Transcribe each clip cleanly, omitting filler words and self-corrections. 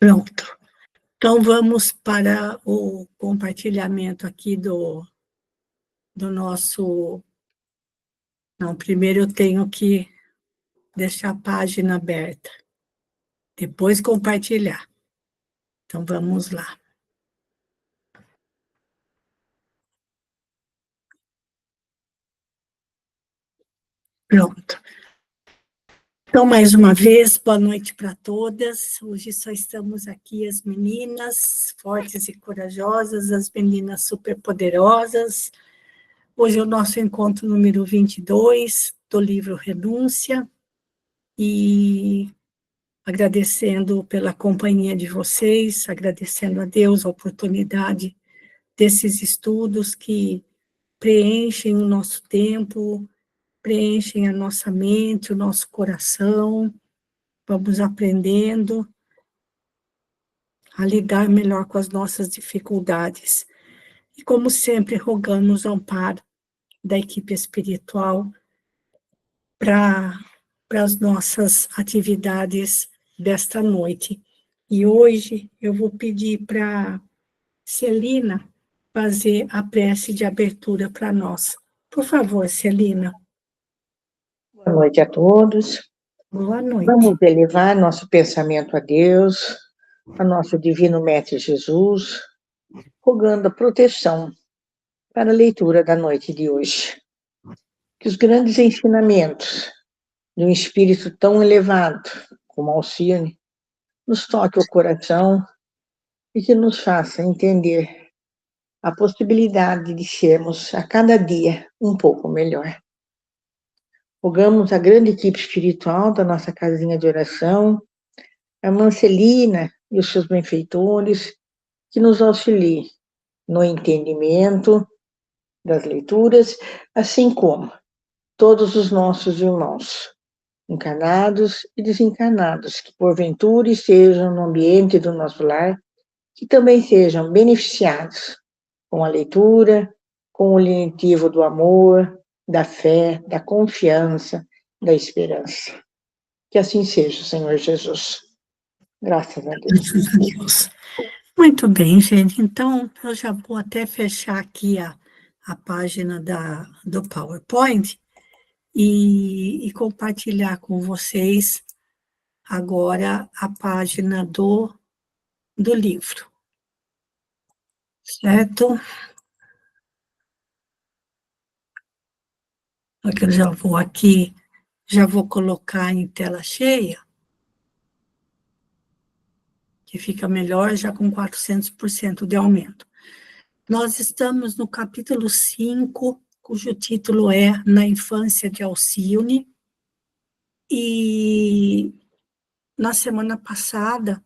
Pronto. Então, vamos para o compartilhamento aqui do nosso... Não, primeiro eu tenho que deixar a página aberta, depois compartilhar. Então, vamos lá. Pronto. Então, mais uma vez, boa noite para todas. Hoje só estamos aqui as meninas fortes e corajosas, as meninas superpoderosas. Hoje é o nosso encontro número 22 do livro Renúncia, e agradecendo pela companhia de vocês, agradecendo a Deus a oportunidade desses estudos que preenchem o nosso tempo, preenchem a nossa mente, o nosso coração. Vamos aprendendo a lidar melhor com as nossas dificuldades. E, como sempre, rogamos o amparo da equipe espiritual para as nossas atividades desta noite. E hoje eu vou pedir para Celina fazer a prece de abertura para nós. Por favor, Celina. Boa noite a todos. Boa noite. Vamos elevar nosso pensamento a Deus, a nosso Divino Mestre Jesus, rogando a proteção para a leitura da noite de hoje. Que os grandes ensinamentos de um espírito tão elevado como Alcione nos toque o coração e que nos faça entender a possibilidade de sermos a cada dia um pouco melhor. Rogamos a grande equipe espiritual da nossa casinha de oração, a irmã Celina e os seus benfeitores, que nos auxiliem no entendimento das leituras, assim como todos os nossos irmãos, encarnados e desencarnados, que porventura estejam no ambiente do nosso lar, que também sejam beneficiados com a leitura, com o lenitivo do amor, da fé, da confiança, da esperança. Que assim seja, Senhor Jesus. Graças a Deus. Graças a Deus. Muito bem, gente. Então, eu já vou até fechar aqui a página do PowerPoint e compartilhar com vocês agora a página do livro. Certo? Eu já vou aqui, já vou colocar em tela cheia, que fica melhor já com 400% de aumento. Nós estamos no capítulo 5, cujo título é Na Infância de Alcione, e na semana passada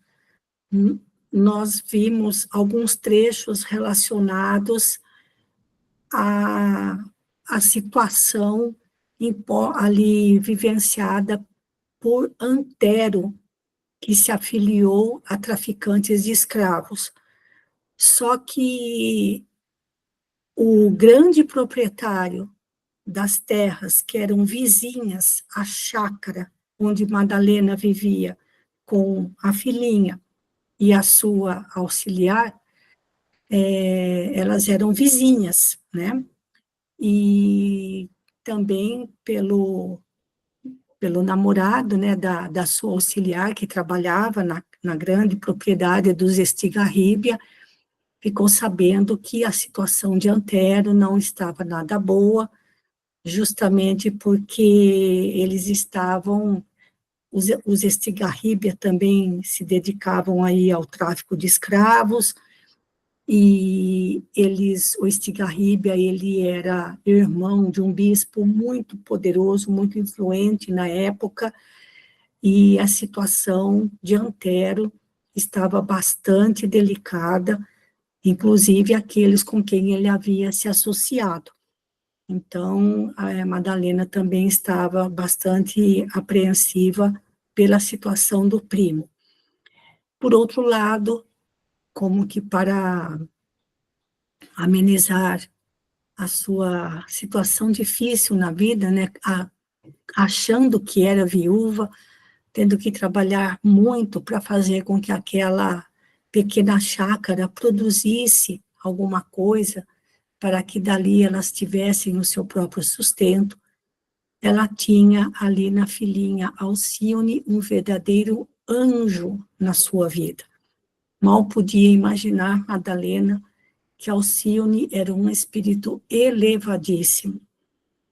nós vimos alguns trechos relacionados à situação ali vivenciada por Antero, que se afiliou a traficantes de escravos. Só que o grande proprietário das terras, que eram vizinhas à chácara onde Madalena vivia com a filhinha e a sua auxiliar, elas eram vizinhas, né? E também pelo namorado, né, da sua auxiliar, que trabalhava na grande propriedade dos Estigarribia, ficou sabendo que a situação de Antero não estava nada boa, justamente porque eles estavam, os Estigarribia também se dedicavam aí ao tráfico de escravos, e o Estigarribia, ele era irmão de um bispo muito poderoso, muito influente na época, e a situação de Antero estava bastante delicada, inclusive aqueles com quem ele havia se associado. Então, a Madalena também estava bastante apreensiva pela situação do primo. Por outro lado, como que para amenizar a sua situação difícil na vida, né, achando que era viúva, tendo que trabalhar muito para fazer com que aquela pequena chácara produzisse alguma coisa, para que dali elas tivessem o seu próprio sustento, ela tinha ali na filhinha Alcione um verdadeiro anjo na sua vida. Mal podia imaginar Madalena que Alcione era um espírito elevadíssimo.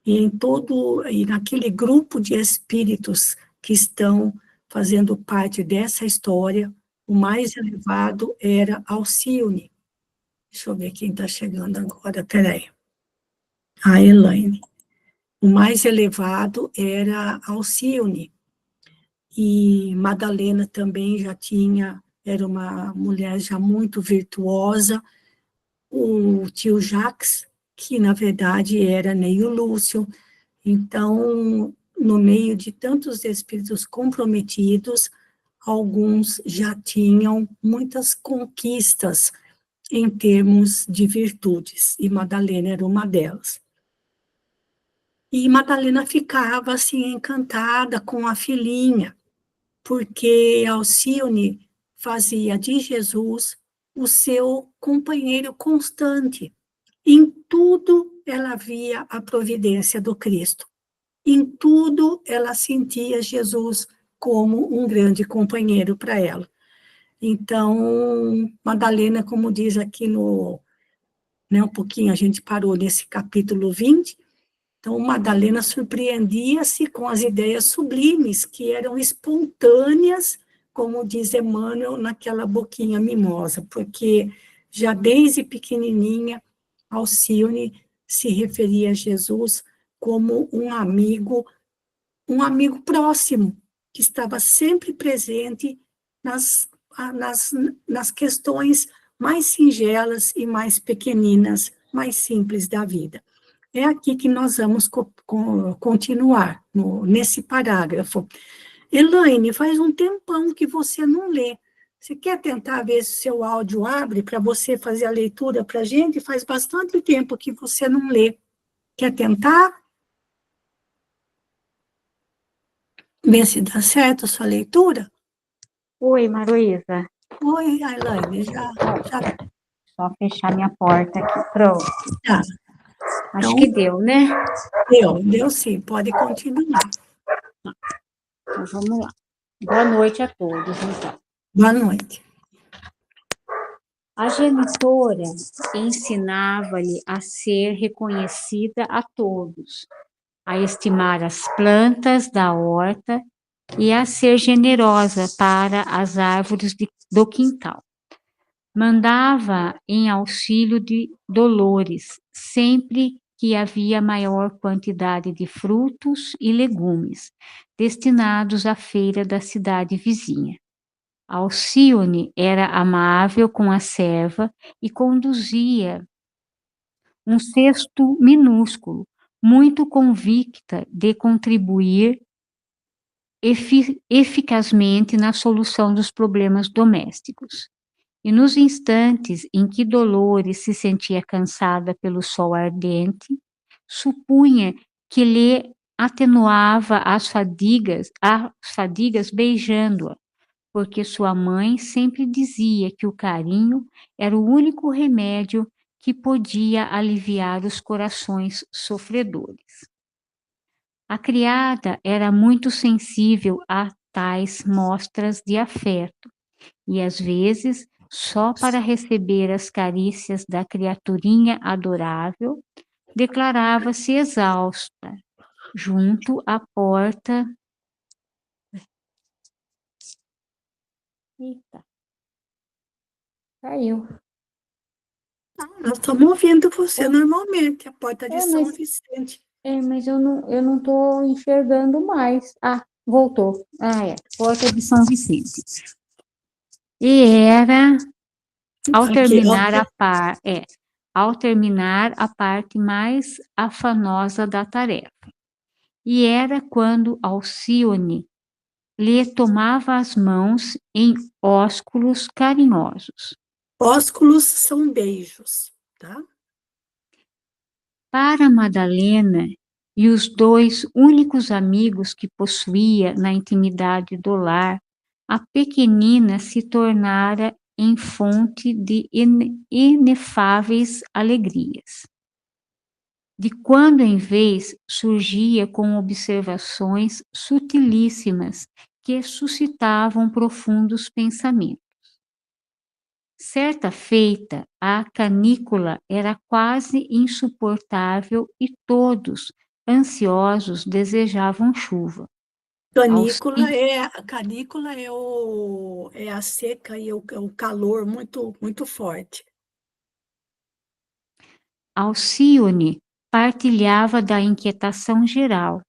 E naquele grupo de espíritos que estão fazendo parte dessa história, o mais elevado era Alcione. Deixa eu ver quem está chegando agora, peraí. A Elaine. O mais elevado era Alcione. E Madalena também era uma mulher já muito virtuosa. O tio Jacques, que na verdade era Neio Lúcio. Então, no meio de tantos espíritos comprometidos, alguns já tinham muitas conquistas em termos de virtudes, e Madalena era uma delas. E Madalena ficava assim encantada com a filhinha, porque Alcione fazia de Jesus o seu companheiro constante. Em tudo ela via a providência do Cristo. Em tudo ela sentia Jesus como um grande companheiro para ela. Então, Madalena, como diz aqui um pouquinho, a gente parou nesse capítulo 20, então Madalena surpreendia-se com as ideias sublimes, que eram espontâneas, como diz Emmanuel, naquela boquinha mimosa, porque já desde pequenininha, Alcione se referia a Jesus como um amigo próximo, que estava sempre presente nas, nas questões mais singelas e mais pequeninas, mais simples da vida. É aqui que nós vamos continuar, nesse parágrafo. Elaine, faz um tempão que você não lê. Você quer tentar ver se o seu áudio abre para você fazer a leitura para a gente? Faz bastante tempo que você não lê. Quer tentar? Ver se dá certo a sua leitura? Oi, Maroísa. Oi, Elaine, já. Só fechar minha porta aqui. Pronto. Tá. Acho Então, que deu, né? deu sim, pode continuar. Então, vamos lá. Boa noite a todos, então. Boa noite. A genitora ensinava-lhe a ser reconhecida a todos, a estimar as plantas da horta e a ser generosa para as árvores do quintal. Mandava em auxílio de Dolores, sempre que havia maior quantidade de frutos e legumes, destinados à feira da cidade vizinha. Alcione era amável com a serva e conduzia um cesto minúsculo, muito convicta de contribuir eficazmente na solução dos problemas domésticos. E nos instantes em que Dolores se sentia cansada pelo sol ardente, supunha que lhe atenuava as fadigas beijando-a, porque sua mãe sempre dizia que o carinho era o único remédio que podia aliviar os corações sofredores. A criada era muito sensível a tais mostras de afeto, e às vezes, só para receber as carícias da criaturinha adorável, declarava-se exausta, junto à porta. Eita, caiu. Nós estamos ouvindo você normalmente, a porta de São Vicente. Mas eu não estou enxergando mais. Ah, voltou. Ah, é, porta de São Vicente. E era, ao terminar a parte mais afanosa da tarefa. E era quando Alcione lhe tomava as mãos em ósculos carinhosos. Ósculos são beijos, tá? Para Madalena e os 2 únicos amigos que possuía na intimidade do lar, a pequenina se tornara em fonte de inefáveis alegrias. De quando em vez surgia com observações sutilíssimas que suscitavam profundos pensamentos. Certa feita, a canícula era quase insuportável e todos, ansiosos, desejavam chuva. Canícula é a seca e o calor muito forte. Alcione partilhava da inquietação geral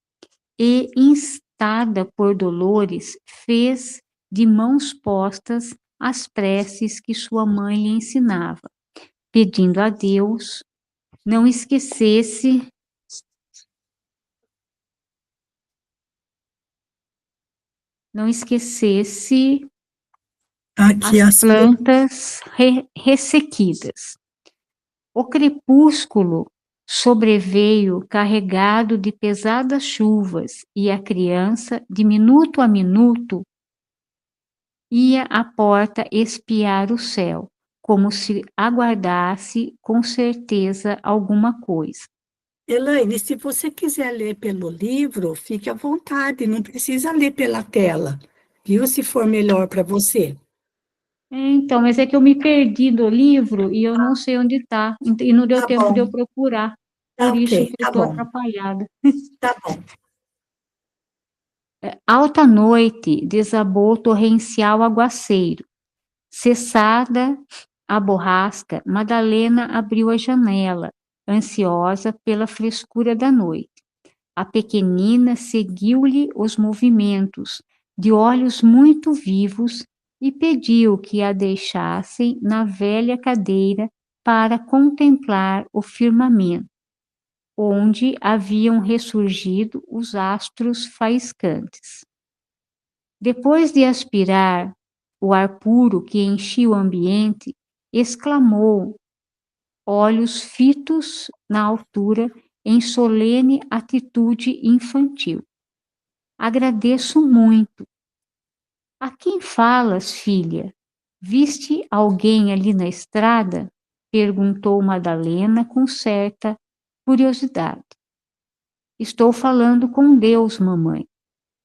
e, instada por Dolores, fez de mãos postas as preces que sua mãe lhe ensinava, pedindo a Deus não esquecesse Aqui as plantas ressequidas. O crepúsculo sobreveio carregado de pesadas chuvas e a criança, de minuto a minuto, ia à porta espiar o céu, como se aguardasse com certeza alguma coisa. Elaine, se você quiser ler pelo livro, fique à vontade, não precisa ler pela tela, viu? Se for melhor para você. Então, mas é que eu me perdi do livro e eu não sei onde está, e não deu Tá tempo de eu bom, procurar, tá por isso ok, que eu tá estou bom, atrapalhada. tá bom. Alta noite desabou torrencial aguaceiro. Cessada a borrasca, Madalena abriu a janela, ansiosa pela frescura da noite. A pequenina seguiu-lhe os movimentos, de olhos muito vivos, e pediu que a deixassem na velha cadeira para contemplar o firmamento, onde haviam ressurgido os astros faiscantes. Depois de aspirar o ar puro que enchia o ambiente, exclamou, olhos fitos na altura, em solene atitude infantil. Agradeço muito. A quem falas, filha? Viste alguém ali na estrada? Perguntou Madalena com certa curiosidade. Estou falando com Deus, mamãe.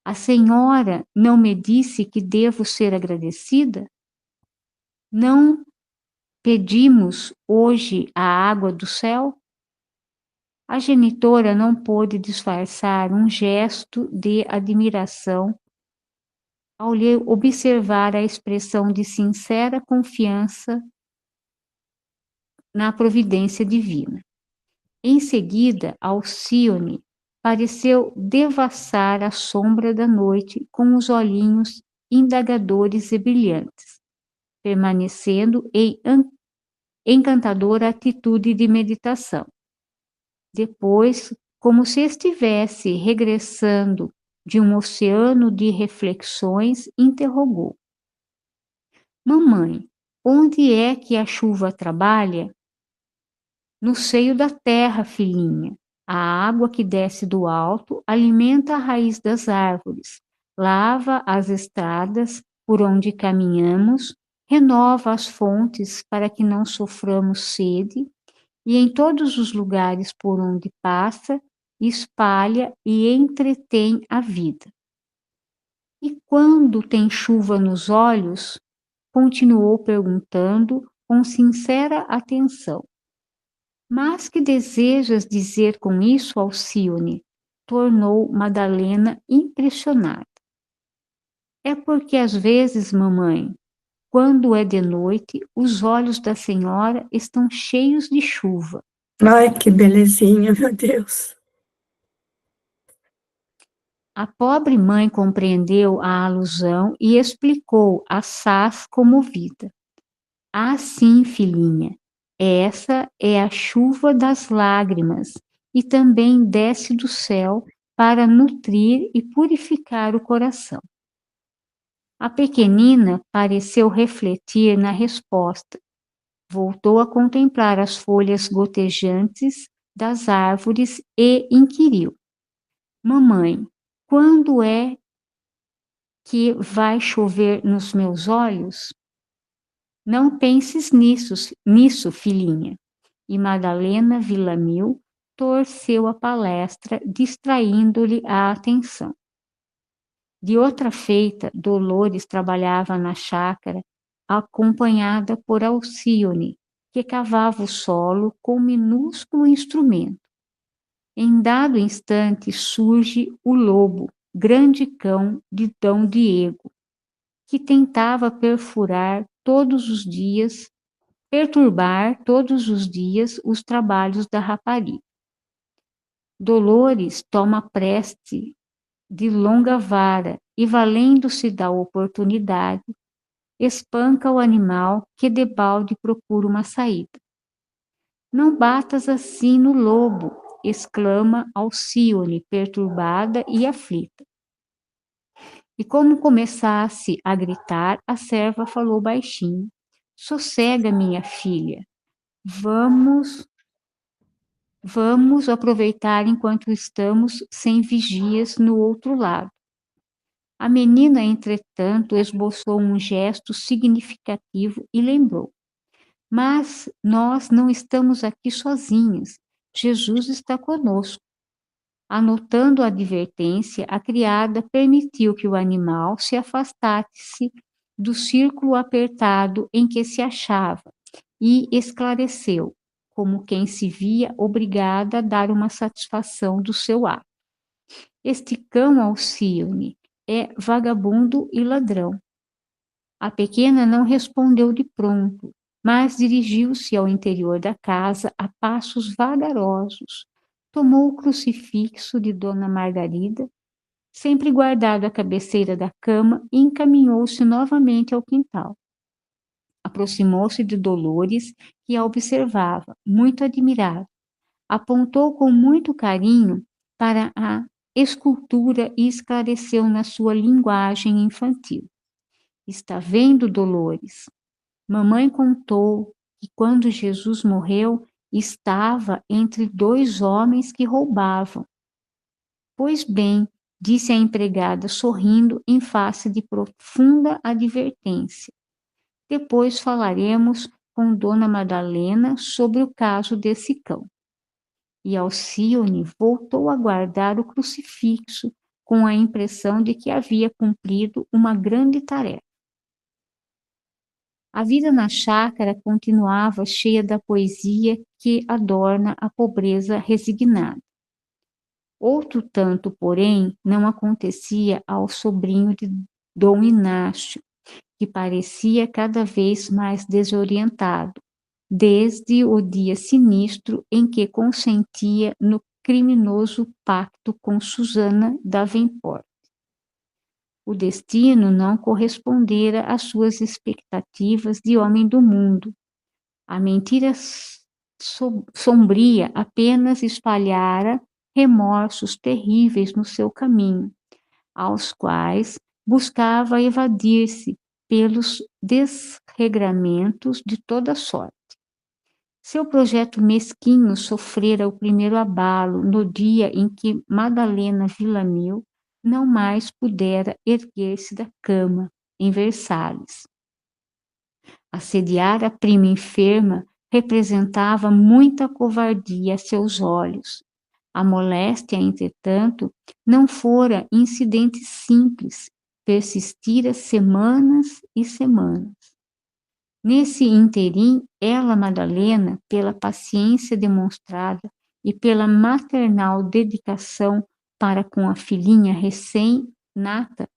A senhora não me disse que devo ser agradecida? Não pedimos hoje a água do céu? A genitora não pôde disfarçar um gesto de admiração ao lhe observar a expressão de sincera confiança na providência divina. Em seguida, Alcione pareceu devassar a sombra da noite com os olhinhos indagadores e brilhantes, permanecendo em encantadora atitude de meditação. Depois, como se estivesse regressando de um oceano de reflexões, interrogou: Mamãe, onde é que a chuva trabalha? No seio da terra, filhinha. A água que desce do alto alimenta a raiz das árvores, lava as estradas por onde caminhamos, renova as fontes para que não soframos sede, e em todos os lugares por onde passa, espalha e entretém a vida. E quando tem chuva nos olhos, continuou perguntando com sincera atenção. Mas que desejas dizer com isso, Alcione? Tornou Madalena impressionada. É porque às vezes, mamãe, quando é de noite, os olhos da senhora estão cheios de chuva. Ai, que belezinha, meu Deus. A pobre mãe compreendeu a alusão e explicou assaz comovida. Ah, sim, filhinha, essa é a chuva das lágrimas e também desce do céu para nutrir e purificar o coração. A pequenina pareceu refletir na resposta. Voltou a contemplar as folhas gotejantes das árvores e inquiriu: mamãe, quando é que vai chover nos meus olhos? Não penses nisso, filhinha. E Madalena Villamil torceu a palestra, distraindo-lhe a atenção. De outra feita, Dolores trabalhava na chácara, acompanhada por Alcione, que cavava o solo com um minúsculo instrumento. Em dado instante surge o lobo, grande cão de Dom Diego, que tentava perturbar todos os dias os trabalhos da rapariga. Dolores toma preste de longa vara e, valendo-se da oportunidade, espanca o animal que debalde procura uma saída. Não batas assim no lobo, exclama Alcione, perturbada e aflita. E como começasse a gritar, a serva falou baixinho: sossega, minha filha. Vamos aproveitar enquanto estamos sem vigias no outro lado. A menina, entretanto, esboçou um gesto significativo e lembrou: mas nós não estamos aqui sozinhas. Jesus está conosco. Anotando a advertência, a criada permitiu que o animal se afastasse do círculo apertado em que se achava e esclareceu, como quem se via obrigada a dar uma satisfação do seu ato. Este cão, Alcione, é vagabundo e ladrão. A pequena não respondeu de pronto, mas dirigiu-se ao interior da casa a passos vagarosos, tomou o crucifixo de Dona Margarida, sempre guardado à cabeceira da cama, e encaminhou-se novamente ao quintal. Aproximou-se de Dolores, que a observava, muito admirada. Apontou com muito carinho para a escultura e esclareceu na sua linguagem infantil: está vendo, Dolores? Mamãe contou que quando Jesus morreu, estava entre dois homens que roubavam. Pois bem, disse a empregada, sorrindo em face de profunda advertência. Depois falaremos com Dona Madalena sobre o caso desse cão. E Alcione voltou a guardar o crucifixo com a impressão de que havia cumprido uma grande tarefa. A vida na chácara continuava cheia da poesia que adorna a pobreza resignada. Outro tanto, porém, não acontecia ao sobrinho de Dom Inácio, que parecia cada vez mais desorientado, desde o dia sinistro em que consentia no criminoso pacto com Susana Davenport. O destino não correspondera às suas expectativas de homem do mundo. A mentira sombria apenas espalhara remorsos terríveis no seu caminho, aos quais buscava evadir-se pelos desregramentos de toda sorte. Seu projeto mesquinho sofrera o primeiro abalo no dia em que Madalena Villamil não mais pudera erguer-se da cama em Versalhes. Assediar a prima enferma representava muita covardia a seus olhos. A moléstia, entretanto, não fora incidente simples, persistira semanas e semanas. Nesse ínterim, ela, Madalena, pela paciência demonstrada e pela maternal dedicação para com a filhinha recém-nata,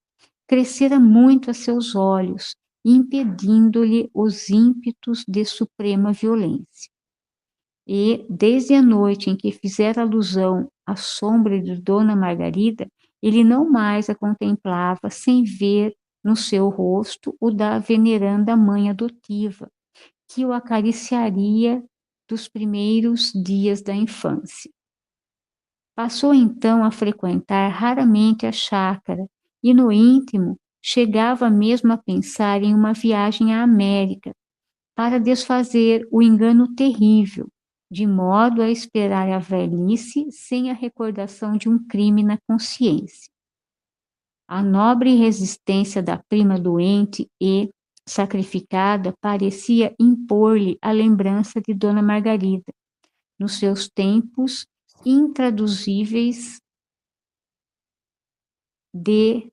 crescera muito a seus olhos, impedindo-lhe os ímpetos de suprema violência. E, desde a noite em que fizera alusão à sombra de Dona Margarida, ele não mais a contemplava sem ver no seu rosto o da veneranda mãe adotiva, que o acariciaria dos primeiros dias da infância. Passou então a frequentar raramente a chácara e, no íntimo, chegava mesmo a pensar em uma viagem à América para desfazer o engano terrível, de modo a esperar a velhice sem a recordação de um crime na consciência. A nobre resistência da prima doente e sacrificada parecia impor-lhe a lembrança de Dona Margarida, nos seus tempos intraduzíveis de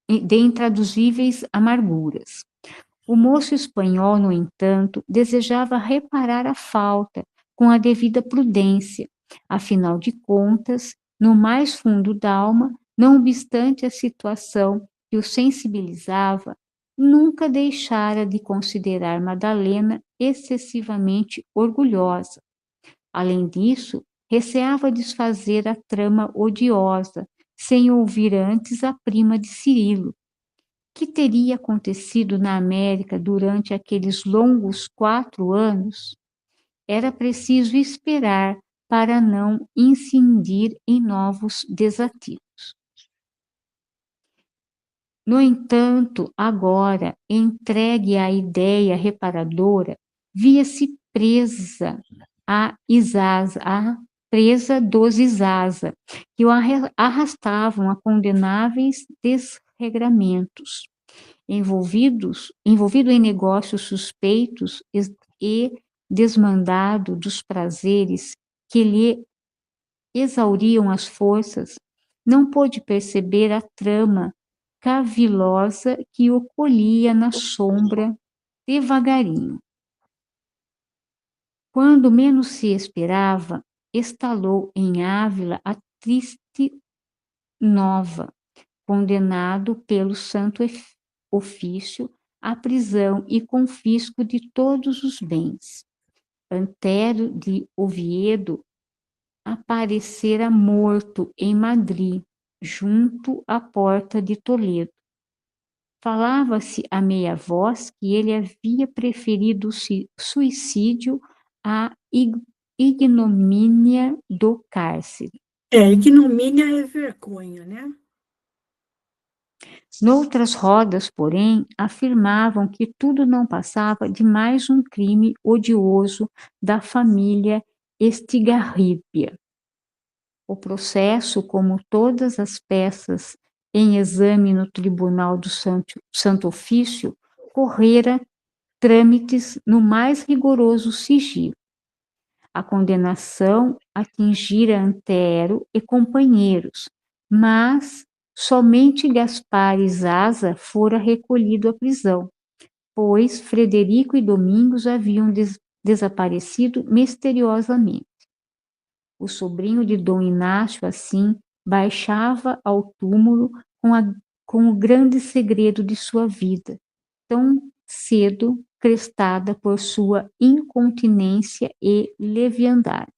intraduzíveis amarguras. O moço espanhol, no entanto, desejava reparar a falta com a devida prudência. Afinal de contas, no mais fundo da alma, não obstante a situação que o sensibilizava, nunca deixara de considerar Madalena excessivamente orgulhosa. Além disso, receava desfazer a trama odiosa, sem ouvir antes a prima de Cirilo. Que teria acontecido na América durante aqueles longos 4 anos? Era preciso esperar para não incidir em novos desatinos. No entanto, agora, entregue à ideia reparadora, via-se presa presa dos Isaza, que o arrastavam a condenáveis desregramentos, envolvido em negócios suspeitos e desmandado dos prazeres que lhe exauriam as forças, não pôde perceber a trama cavilosa que o colhia na sombra devagarinho. Quando menos se esperava, estalou em Ávila a triste nova, condenado pelo Santo Ofício à prisão e confisco de todos os bens. Antero de Oviedo aparecera morto em Madrid, junto à porta de Toledo. Falava-se a meia voz que ele havia preferido o suicídio à ignomínia do cárcere. Ignomínia é vergonha, né? Noutras rodas, porém, afirmavam que tudo não passava de mais um crime odioso da família Estigarribia. O processo, como todas as peças em exame no Tribunal do Santo Ofício, correra trâmites no mais rigoroso sigilo. A condenação atingira Antero e companheiros, mas somente Gaspar Isaza fora recolhido à prisão, pois Frederico e Domingos haviam desaparecido misteriosamente. O sobrinho de Dom Inácio, assim, baixava ao túmulo com o grande segredo de sua vida, tão cedo crestada por sua incontinência e leviandade.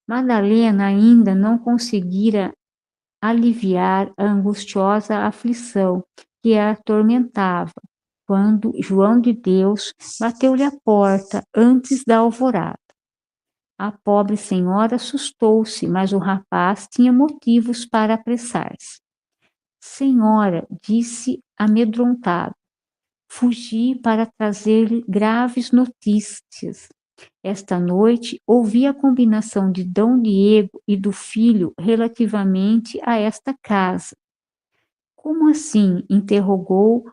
Madalena ainda não conseguira aliviar a angustiosa aflição que a atormentava, quando João de Deus bateu-lhe a porta antes da alvorada. A pobre senhora assustou-se, mas o rapaz tinha motivos para apressar-se. Senhora, disse amedrontado, fugi para trazer-lhe graves notícias. Esta noite ouvi a combinação de Dom Diego e do filho relativamente a esta casa. Como assim? Interrogou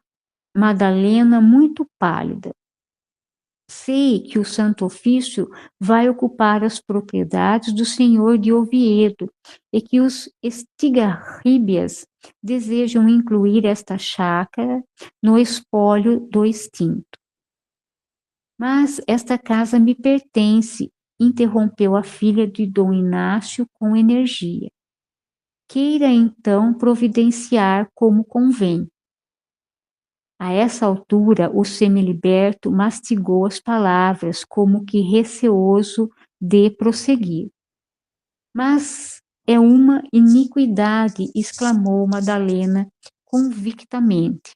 Madalena, muito pálida. Sei que o Santo Ofício vai ocupar as propriedades do senhor de Oviedo e que os Estigarríbias desejam incluir esta chácara no espólio do extinto. Mas esta casa me pertence, interrompeu a filha de Dom Inácio com energia. Queira então providenciar como convém. A essa altura, o semiliberto mastigou as palavras, como que receoso de prosseguir. Mas é uma iniquidade, exclamou Madalena convictamente.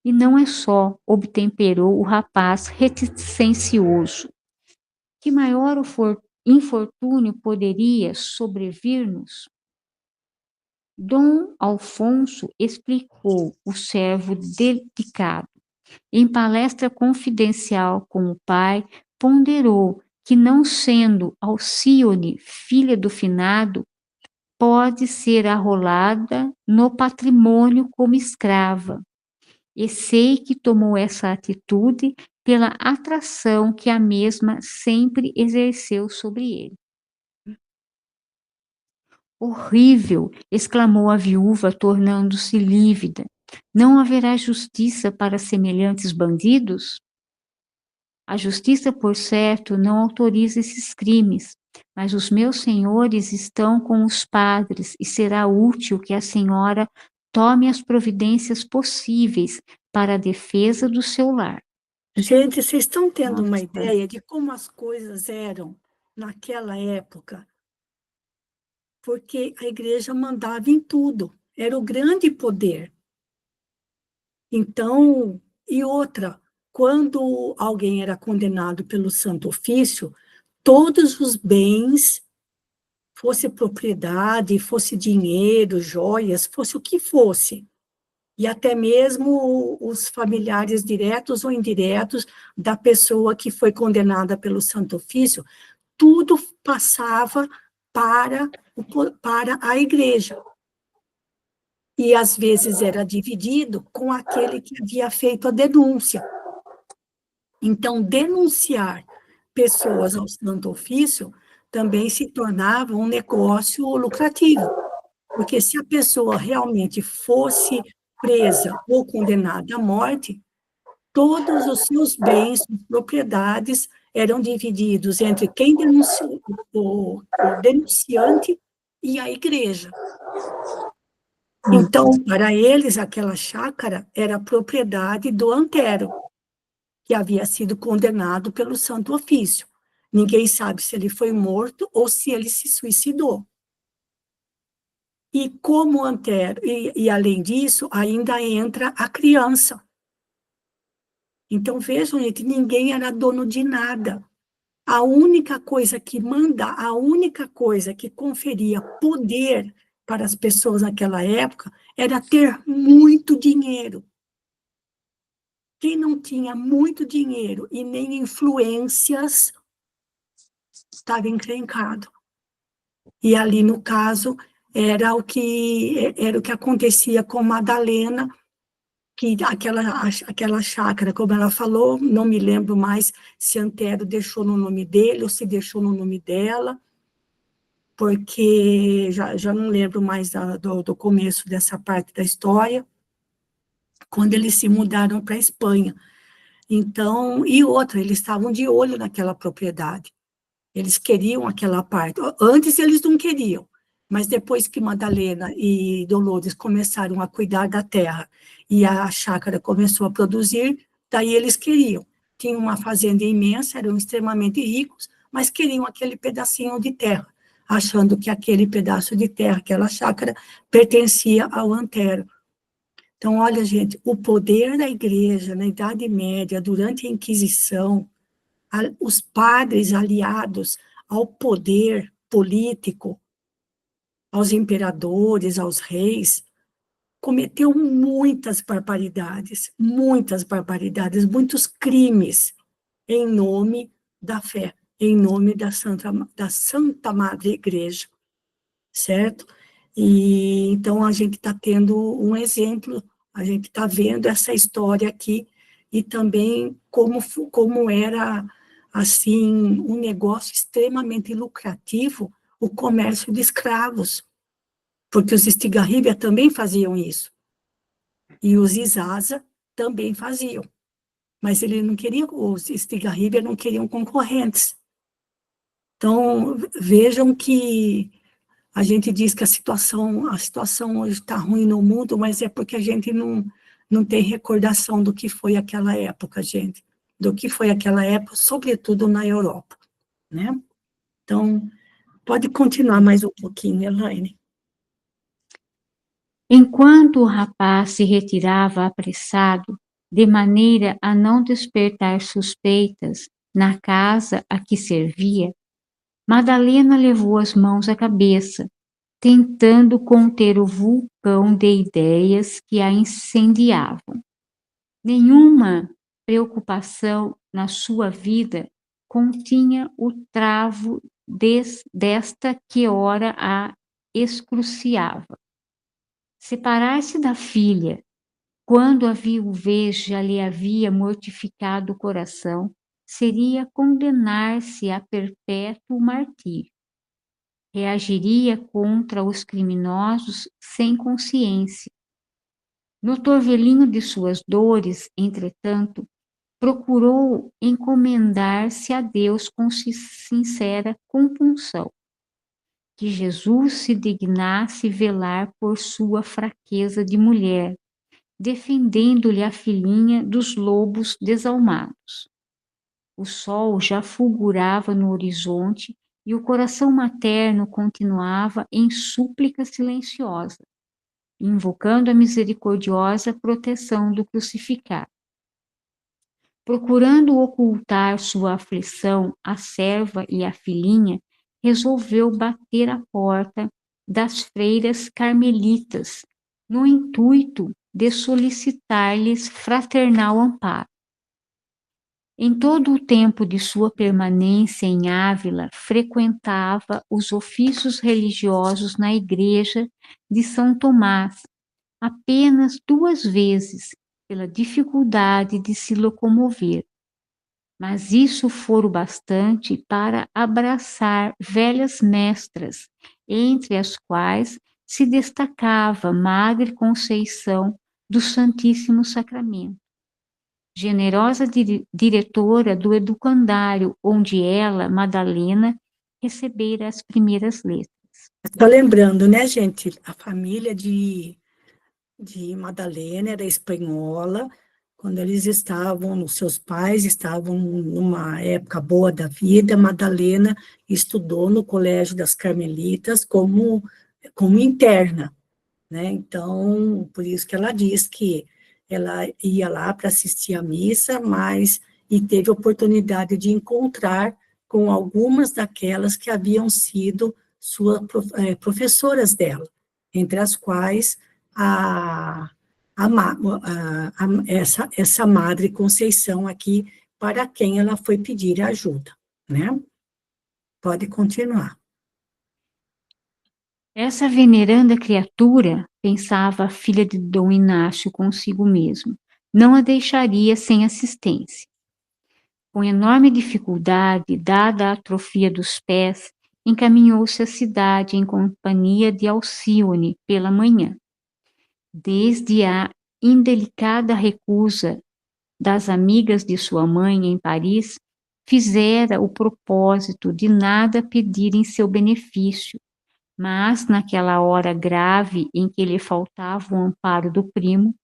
E não é só, obtemperou o rapaz reticencioso. Que maior infortúnio poderia sobrevir-nos? Dom Alfonso explicou o servo dedicado. Em palestra confidencial com o pai, ponderou que, não sendo Alcíone filha do finado, pode ser arrolada no patrimônio como escrava. E sei que tomou essa atitude pela atração que a mesma sempre exerceu sobre ele. Horrível! Exclamou a viúva, tornando-se lívida. Não haverá justiça para semelhantes bandidos? A justiça, por certo, não autoriza esses crimes, mas os meus senhores estão com os padres e será útil que a senhora tome as providências possíveis para a defesa do seu lar. Gente, vocês estão tendo uma Nossa. ideia de como as coisas eram naquela época? Porque a igreja mandava em tudo, era o grande poder. Então, e outra, quando alguém era condenado pelo Santo Ofício, todos os bens, fosse propriedade, fosse dinheiro, joias, fosse o que fosse, e até mesmo os familiares diretos ou indiretos da pessoa que foi condenada pelo Santo Ofício, tudo passava para a igreja. E, às vezes, era dividido com aquele que havia feito a denúncia. Então, denunciar pessoas ao Santo Ofício também se tornava um negócio lucrativo, porque se a pessoa realmente fosse presa ou condenada à morte, todos os seus bens, propriedades, eram divididos entre quem denunciou, o denunciante e a igreja. Então, para eles, aquela chácara era propriedade do Antero, que havia sido condenado pelo Santo Ofício. Ninguém sabe se ele foi morto ou se ele se suicidou. E como Antero, e além disso, ainda entra a criança. Então, vejam, gente, ninguém era dono de nada. A única coisa que a única coisa que conferia poder para as pessoas naquela época era ter muito dinheiro. Quem não tinha muito dinheiro e nem influências estava encrencado. E ali, no caso, era o que acontecia com Madalena, que aquela chácara, como ela falou, não me lembro mais se Antero deixou no nome dele ou se deixou no nome dela, porque já não lembro mais do começo dessa parte da história, quando eles se mudaram para a Espanha. Então, e outra, eles estavam de olho naquela propriedade. Eles queriam aquela parte. Antes eles não queriam, mas depois que Madalena e Dolores começaram a cuidar da terra e a chácara começou a produzir, daí eles queriam. Tinham uma fazenda imensa, eram extremamente ricos, mas queriam aquele pedacinho de terra, achando que aquele pedaço de terra, aquela chácara, pertencia ao Antero. Então, olha, gente, o poder da igreja na Idade Média, durante a Inquisição, os padres aliados ao poder político, aos imperadores, aos reis, cometeu muitas barbaridades, muitos crimes em nome da fé, em nome da Santa Madre Igreja, certo? E então a gente está tendo um exemplo, a gente está vendo essa história aqui, e também como era, assim, um negócio extremamente lucrativo, o comércio de escravos, porque os Estigarribia também faziam isso, e os Izaza também faziam, mas ele não queria, os Estigarribia não queriam concorrentes. Então, vejam que a gente diz que a situação hoje está ruim no mundo, mas é porque a gente não tem recordação do que foi aquela época, gente. Do que foi aquela época, sobretudo na Europa, né? Então, pode continuar mais um pouquinho, Elaine. Enquanto o rapaz se retirava apressado, de maneira a não despertar suspeitas na casa a que servia, Madalena levou as mãos à cabeça, tentando conter o vulcão de ideias que a incendiavam. Nenhuma preocupação na sua vida continha o travo desta que ora a excruciava. Separar-se da filha, quando a viuvez já lhe havia mortificado o coração, seria condenar-se a perpétuo martírio. Reagiria contra os criminosos sem consciência. No torvelinho de suas dores, entretanto, procurou encomendar-se a Deus com sincera compunção. Que Jesus se dignasse velar por sua fraqueza de mulher, defendendo-lhe a filhinha dos lobos desalmados. O sol já fulgurava no horizonte e o coração materno continuava em súplica silenciosa, invocando a misericordiosa proteção do crucificado. Procurando ocultar sua aflição, a serva e a filhinha resolveu bater à porta das freiras carmelitas, no intuito de solicitar-lhes fraternal amparo. Em todo o tempo de sua permanência em Ávila, frequentava os ofícios religiosos na igreja de São Tomás, apenas 2 vezes, pela dificuldade de se locomover. Mas isso fora o bastante para abraçar velhas mestras, entre as quais se destacava Madre Conceição do Santíssimo Sacramento, generosa diretora do educandário, onde ela, Madalena, recebera as primeiras letras. Só lembrando, né, gente, a família de Madalena era espanhola, quando eles estavam, os seus pais estavam numa época boa da vida, Madalena estudou no Colégio das Carmelitas como interna, né? Então, por isso que ela diz que ela ia lá para assistir à missa, mas e teve a oportunidade de encontrar com algumas daquelas que haviam sido suas professoras dela, entre as quais essa Madre Conceição aqui, para quem ela foi pedir ajuda, né? Pode continuar. Essa veneranda criatura, pensava a filha de Dom Inácio consigo mesmo, não a deixaria sem assistência. Com enorme dificuldade, dada a atrofia dos pés, encaminhou-se à cidade em companhia de Alcione pela manhã. Desde a indelicada recusa das amigas de sua mãe em Paris, fizera o propósito de nada pedir em seu benefício, mas, naquela hora grave em que lhe faltava o amparo do primo,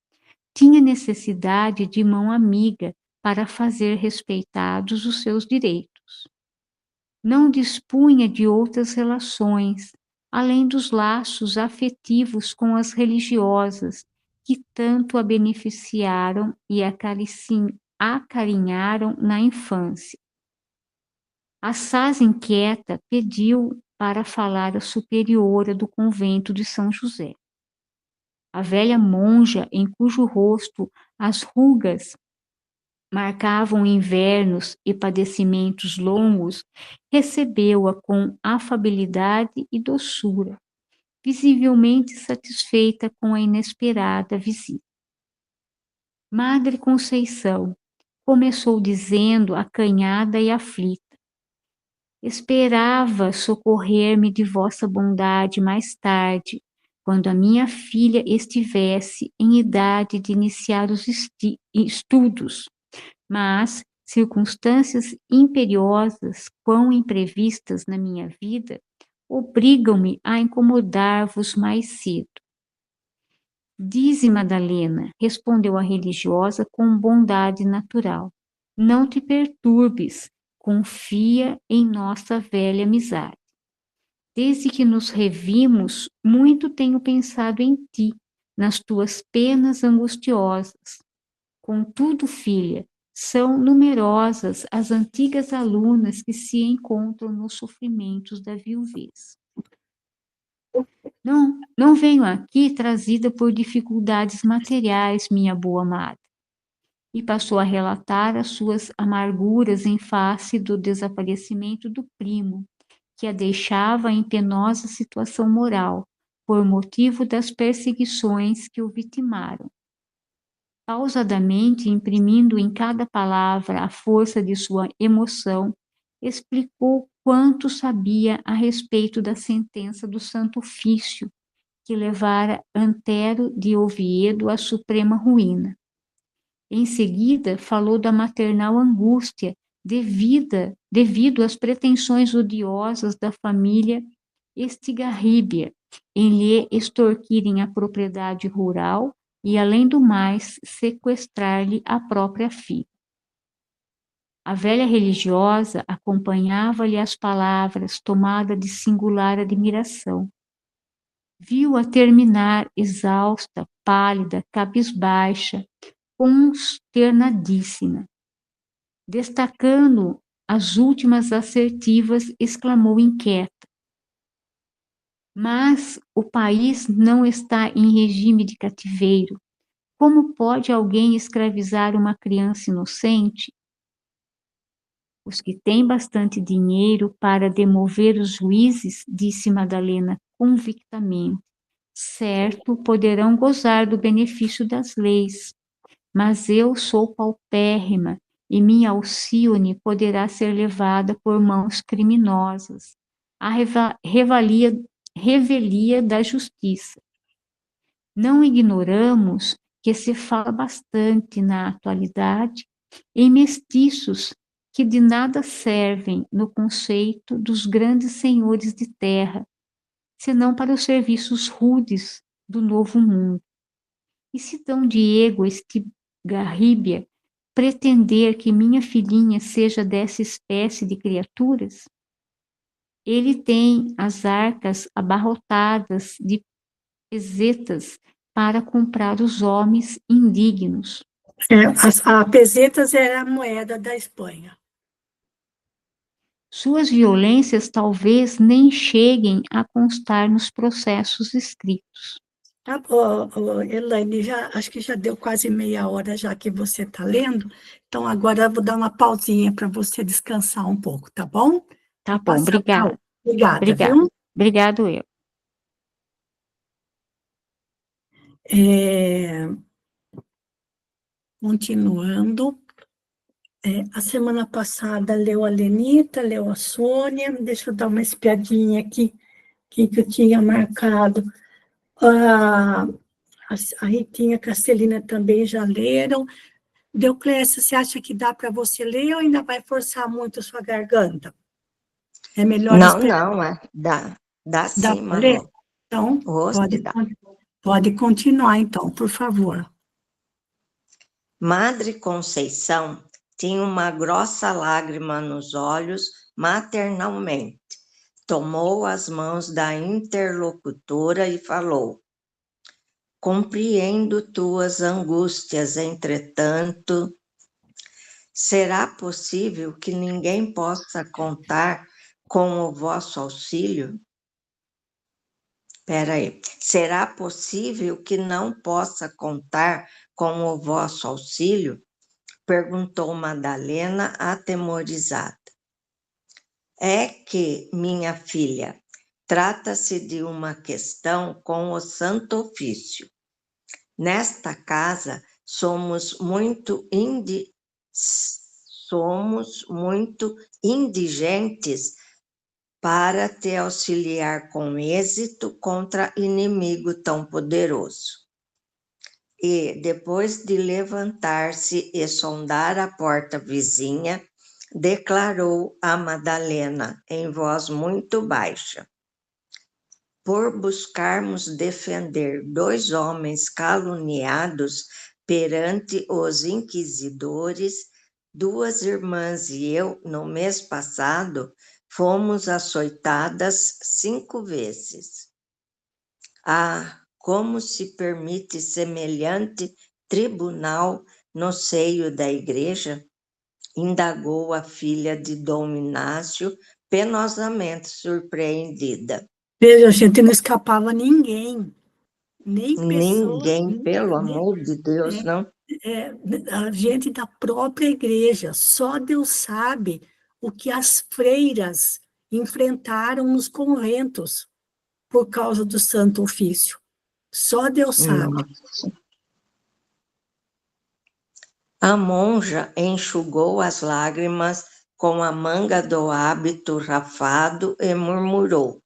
tinha necessidade de mão amiga para fazer respeitados os seus direitos. Não dispunha de outras relações, além dos laços afetivos com as religiosas, que tanto a beneficiaram e acarinharam na infância. Assaz inquieta, pediu para falar à superiora do convento de São José. A velha monja, em cujo rosto as rugas marcavam invernos e padecimentos longos, recebeu-a com afabilidade e doçura, visivelmente satisfeita com a inesperada visita. Madre Conceição, começou dizendo acanhada e aflita, esperava socorrer-me de vossa bondade mais tarde, quando a minha filha estivesse em idade de iniciar os estudos, mas circunstâncias imperiosas, quão imprevistas na minha vida, obrigam-me a incomodar-vos mais cedo. Dize, Madalena, respondeu a religiosa com bondade natural, não te perturbes, confia em nossa velha amizade. Desde que nos revimos, muito tenho pensado em ti, nas tuas penas angustiosas. Contudo, filha, são numerosas as antigas alunas que se encontram nos sofrimentos da viuvez. Não venho aqui trazida por dificuldades materiais, minha boa amada. e passou a relatar as suas amarguras em face do desaparecimento do primo, que a deixava em penosa situação moral, por motivo das perseguições que o vitimaram. Pausadamente, imprimindo em cada palavra a força de sua emoção, explicou quanto sabia a respeito da sentença do Santo Ofício, que levara Antero de Oviedo à suprema ruína. Em seguida, falou da maternal angústia devido às pretensões odiosas da família Estigarribia em lhe extorquirem a propriedade rural e, além do mais, sequestrar-lhe a própria filha. A velha religiosa acompanhava-lhe as palavras, tomada de singular admiração. Viu-a terminar exausta, pálida, cabisbaixa, consternadíssima. Destacando as últimas assertivas, exclamou inquieta: mas o país não está em regime de cativeiro. Como pode alguém escravizar uma criança inocente? Os que têm bastante dinheiro para demover os juízes, disse Madalena convictamente, certo, poderão gozar do benefício das leis, mas eu sou paupérrima e minha Alcione poderá ser levada por mãos criminosas à revelia da justiça. Não ignoramos que se fala bastante na atualidade em mestiços que de nada servem no conceito dos grandes senhores de terra, senão para os serviços rudes do novo mundo. E se Dom Diego Estigarribia pretender que minha filhinha seja dessa espécie de criaturas, ele tem as arcas abarrotadas de pesetas para comprar os homens indignos. A pesetas era a moeda da Espanha. Suas violências talvez nem cheguem a constar nos processos escritos. Tá, Elaine, acho que já deu quase meia hora já que você está lendo, então agora eu vou dar uma pausinha para você descansar um pouco, tá bom? Tá bom, obrigada. Obrigada, viu? Obrigado eu. Continuando, a semana passada leu a Lenita, leu a Sônia, deixa eu dar uma espiadinha aqui, que eu tinha marcado. A Ritinha e a Castelina também já leram. Deocléssia, você acha que dá para você ler ou ainda vai forçar muito a sua garganta? É melhor esperar. Não, dá Dá sim, para ler? Manu. Então, pode continuar, então, por favor. Madre Conceição tinha uma grossa lágrima nos olhos maternalmente. Tomou as mãos da interlocutora e falou: compreendo tuas angústias, entretanto, será possível que ninguém possa contar com o vosso auxílio? Espera aí. Será possível que não possa contar com o vosso auxílio? Perguntou Madalena, atemorizada. É que, minha filha, trata-se de uma questão com o Santo Ofício. Nesta casa somos muito indigentes para te auxiliar com êxito contra inimigo tão poderoso. E, depois de levantar-se e sondar a porta vizinha, declarou a Madalena em voz muito baixa: por buscarmos defender 2 homens caluniados perante os inquisidores, 2 irmãs e eu, no mês passado, fomos açoitadas 5 vezes. Ah, como se permite semelhante tribunal no seio da igreja? Indagou a filha de Dom Inácio, penosamente surpreendida. Veja, gente, não escapava ninguém, nem pessoa. Ninguém, pelo amor de Deus, não. a gente da própria igreja. Só Deus sabe o que as freiras enfrentaram nos conventos por causa do Santo Ofício. Só Deus sabe. Nossa. A monja enxugou as lágrimas com a manga do hábito rafado e murmurou: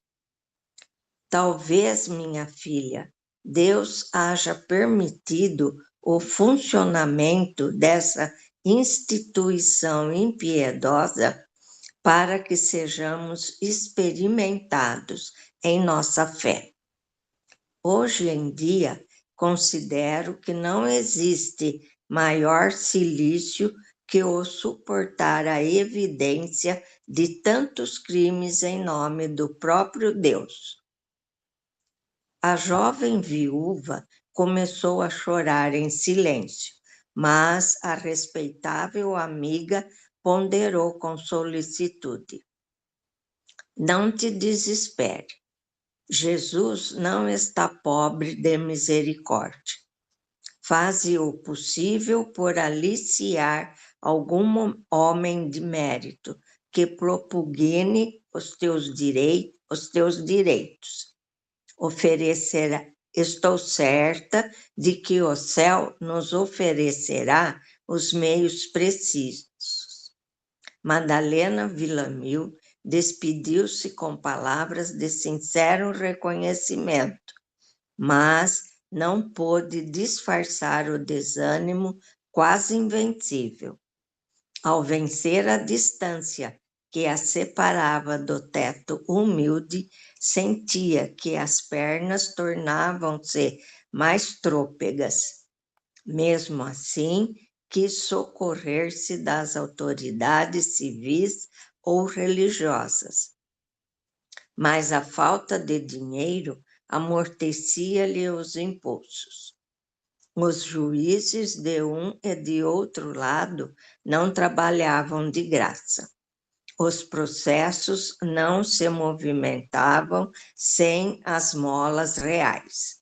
talvez, minha filha, Deus haja permitido o funcionamento dessa instituição impiedosa para que sejamos experimentados em nossa fé. Hoje em dia, considero que não existe maior cilício que o suportar a evidência de tantos crimes em nome do próprio Deus. A jovem viúva começou a chorar em silêncio, mas a respeitável amiga ponderou com solicitude: não te desespere. Jesus não está pobre de misericórdia. Faze o possível por aliciar algum homem de mérito que propugne os teus direitos. Estou certa de que o céu nos oferecerá os meios precisos. Madalena Villamil despediu-se com palavras de sincero reconhecimento, mas não pôde disfarçar o desânimo quase invencível. Ao vencer a distância que a separava do teto humilde, sentia que as pernas tornavam-se mais trôpegas. Mesmo assim, quis socorrer-se das autoridades civis ou religiosas. Mas a falta de dinheiro amortecia-lhe os impulsos. Os juízes de um e de outro lado não trabalhavam de graça. Os processos não se movimentavam sem as molas reais.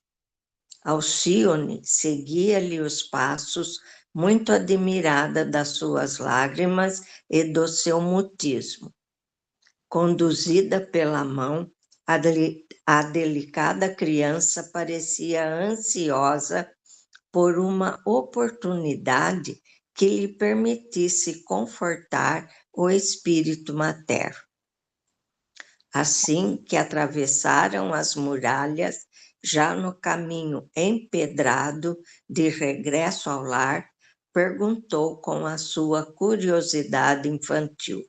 Alcione seguia-lhe os passos, muito admirada das suas lágrimas e do seu mutismo. Conduzida pela mão, a delicada criança parecia ansiosa por uma oportunidade que lhe permitisse confortar o espírito materno. Assim que atravessaram as muralhas, já no caminho empedrado de regresso ao lar, perguntou com a sua curiosidade infantil: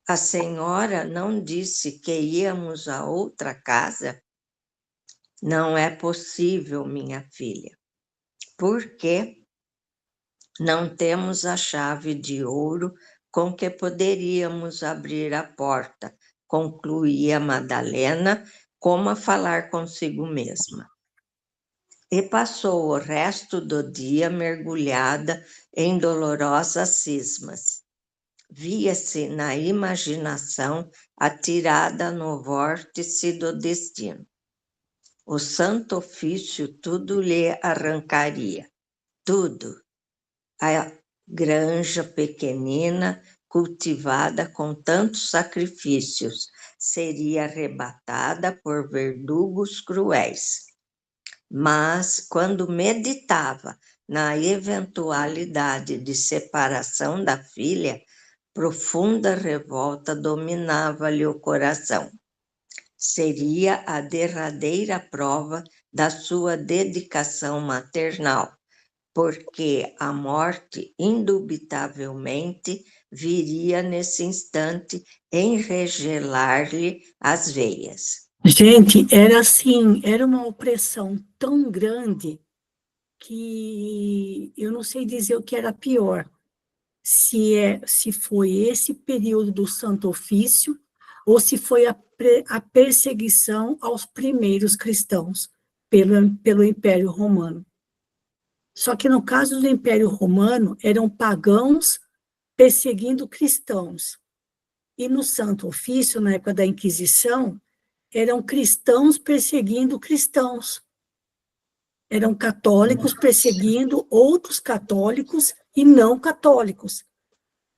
a senhora não disse que íamos a outra casa? Não é possível, minha filha. Por quê? Não temos a chave de ouro com que poderíamos abrir a porta, concluía Madalena, como a falar consigo mesma. E passou o resto do dia mergulhada em dolorosas cismas. Via-se na imaginação atirada no vórtice do destino. O Santo Ofício tudo lhe arrancaria, tudo. A granja pequenina, cultivada com tantos sacrifícios, seria arrebatada por verdugos cruéis. Mas, quando meditava na eventualidade de separação da filha, profunda revolta dominava-lhe o coração. Seria a derradeira prova da sua dedicação maternal, porque a morte, indubitavelmente, viria nesse instante enregelar-lhe as veias. Gente, era assim, era uma opressão tão grande que eu não sei dizer o que era pior. Se foi esse período do Santo Ofício ou se foi a perseguição aos primeiros cristãos pelo Império Romano. Só que no caso do Império Romano, eram pagãos perseguindo cristãos. E no Santo Ofício, na época da Inquisição, eram cristãos perseguindo cristãos. Eram católicos perseguindo outros católicos e não católicos.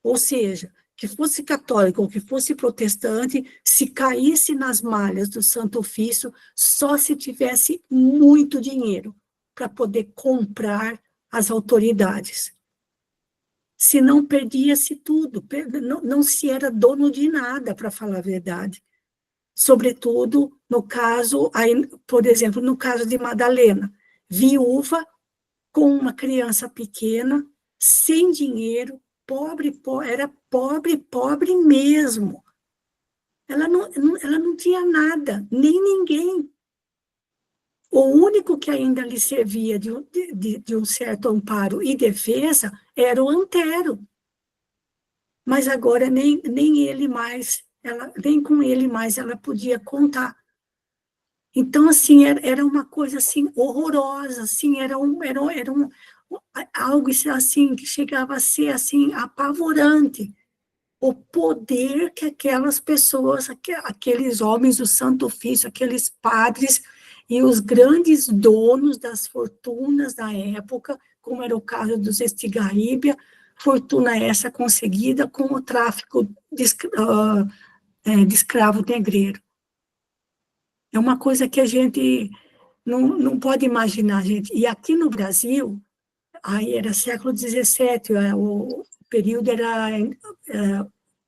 Ou seja, que fosse católico ou que fosse protestante, se caísse nas malhas do Santo Ofício, só se tivesse muito dinheiro para poder comprar as autoridades. Se não, perdia-se tudo, não se era dono de nada, para falar a verdade. Sobretudo no caso, por exemplo, no caso de Madalena, viúva, com uma criança pequena, sem dinheiro, pobre, era pobre, pobre mesmo. Ela não tinha nada, nem ninguém. O único que ainda lhe servia de um certo amparo e defesa era o Antero. Mas agora nem ele mais, nem com ele mais ela podia contar. Então, assim, era uma coisa assim horrorosa, assim, era algo assim que chegava a ser assim apavorante. O poder que aquelas pessoas, aqueles homens do Santo Ofício, aqueles padres e os grandes donos das fortunas da época, como era o caso dos Estigarribia, fortuna essa conseguida com o tráfico de escravo negreiro. É uma coisa que a gente não pode imaginar, gente. E aqui no Brasil, aí era século XVII, o período era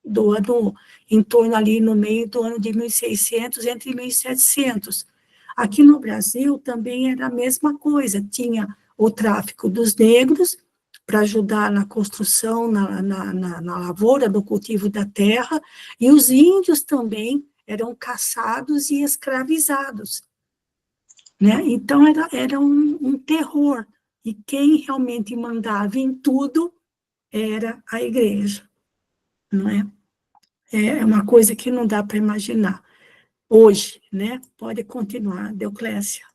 do ano, em torno ali no meio do ano de 1600, entre 1700. Aqui no Brasil também era a mesma coisa, tinha o tráfico dos negros para ajudar na construção, na lavoura, no cultivo da terra, e os índios também eram caçados e escravizados. Né? Então, era um terror, e quem realmente mandava em tudo era a igreja, não é? É uma coisa que não dá para imaginar. Hoje, né? Pode continuar, Deoclésia.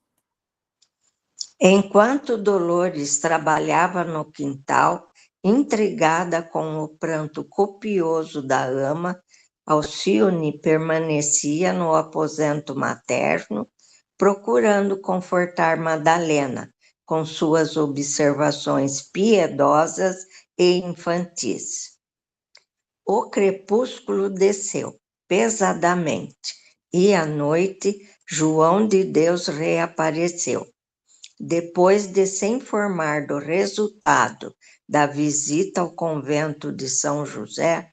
Enquanto Dolores trabalhava no quintal, intrigada com o pranto copioso da ama, Alcione permanecia no aposento materno, procurando confortar Madalena com suas observações piedosas e infantis. O crepúsculo desceu pesadamente e à noite João de Deus reapareceu. Depois de se informar do resultado da visita ao convento de São José,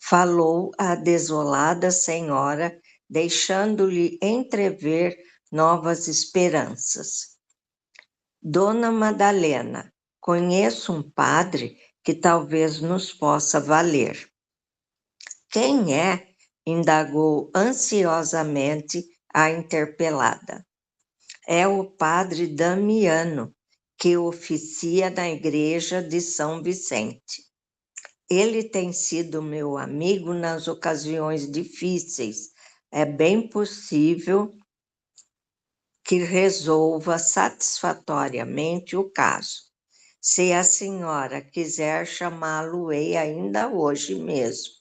falou à desolada senhora, deixando-lhe entrever novas esperanças. Dona Madalena, conheço um padre que talvez nos possa valer. Quem é? Indagou ansiosamente a interpelada. É o padre Damiano, que oficia na igreja de São Vicente. Ele tem sido meu amigo nas ocasiões difíceis. É bem possível que resolva satisfatoriamente o caso. Se a senhora quiser chamá-lo-ei ainda hoje mesmo,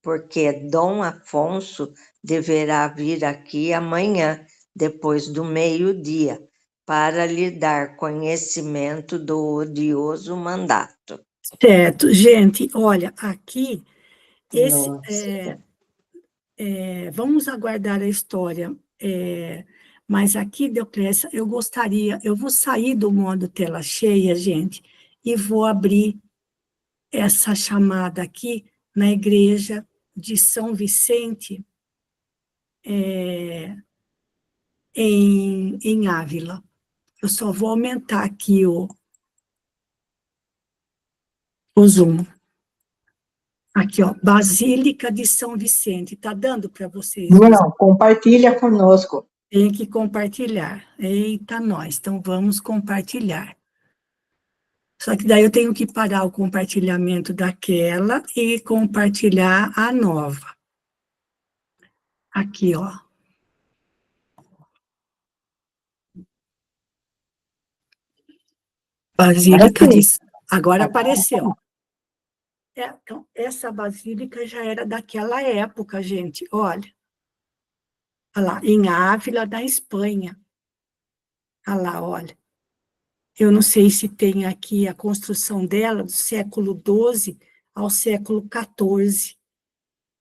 porque Dom Afonso deverá vir aqui amanhã, depois do meio-dia, para lhe dar conhecimento do odioso mandato. Certo, gente, olha, aqui, vamos aguardar a história, mas aqui, Deoclésia, eu vou sair do modo tela cheia, gente, e vou abrir essa chamada aqui na igreja de São Vicente, em Ávila. Eu só vou aumentar aqui o zoom. Aqui, ó, Basílica de São Vicente. Está dando para vocês? Não, compartilha conosco. Tem que compartilhar. Eita, nós. Então, vamos compartilhar. Só que daí eu tenho que parar o compartilhamento daquela e compartilhar a nova. Aqui, ó. Basílica de... Agora apareceu. Então, essa basílica já era daquela época, gente. Olha. Olha lá, em Ávila, da Espanha. Olha lá, olha. Eu não sei se tem aqui a construção dela do século XII ao século XIV.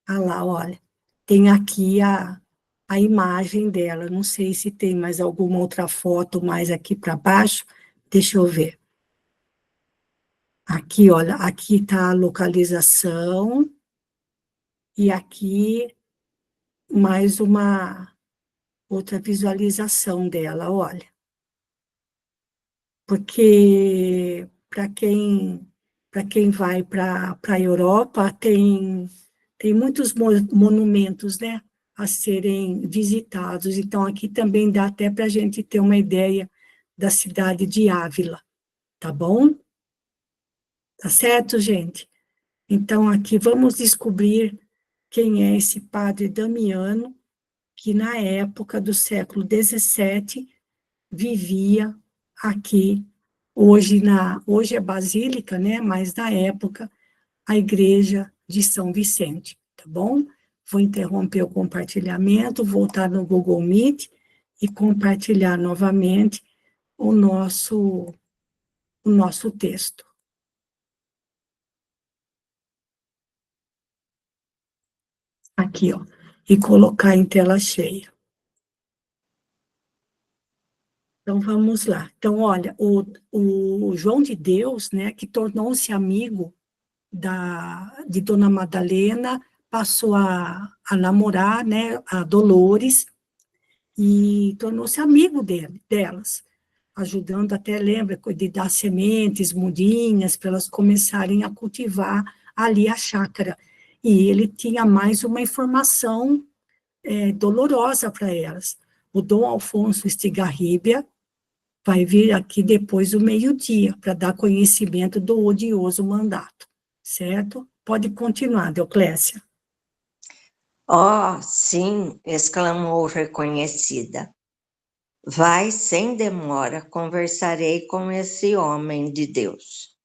Ah lá, olha, tem aqui a imagem dela. Não sei se tem mais alguma outra foto mais aqui para baixo. Deixa eu ver. Aqui, olha, aqui está a localização. E aqui mais uma outra visualização dela, olha. Porque para quem vai para a Europa, tem muitos monumentos, né, a serem visitados. Então, aqui também dá até para a gente ter uma ideia da cidade de Ávila, tá bom? Tá certo, gente? Então, aqui vamos descobrir quem é esse padre Damiano, que na época do século XVII vivia aqui. Hoje é Basílica, né? Mas na época, a igreja de São Vicente, tá bom? Vou interromper o compartilhamento, voltar no Google Meet e compartilhar novamente o nosso texto. Aqui, ó. E colocar em tela cheia. Então, vamos lá. Então, olha, o João de Deus, né, que tornou-se amigo de Dona Madalena, passou a namorar, né, a Dolores, e tornou-se amigo delas, ajudando até, lembra, de dar sementes, mudinhas, para elas começarem a cultivar ali a chácara. E ele tinha mais uma informação dolorosa para elas. O Dom Alfonso Estigarribia vai vir aqui depois do meio-dia, para dar conhecimento do odioso mandato, certo? Pode continuar, Deoclésia. Oh, sim, exclamou reconhecida. Vai, sem demora, conversarei com esse homem de Deus.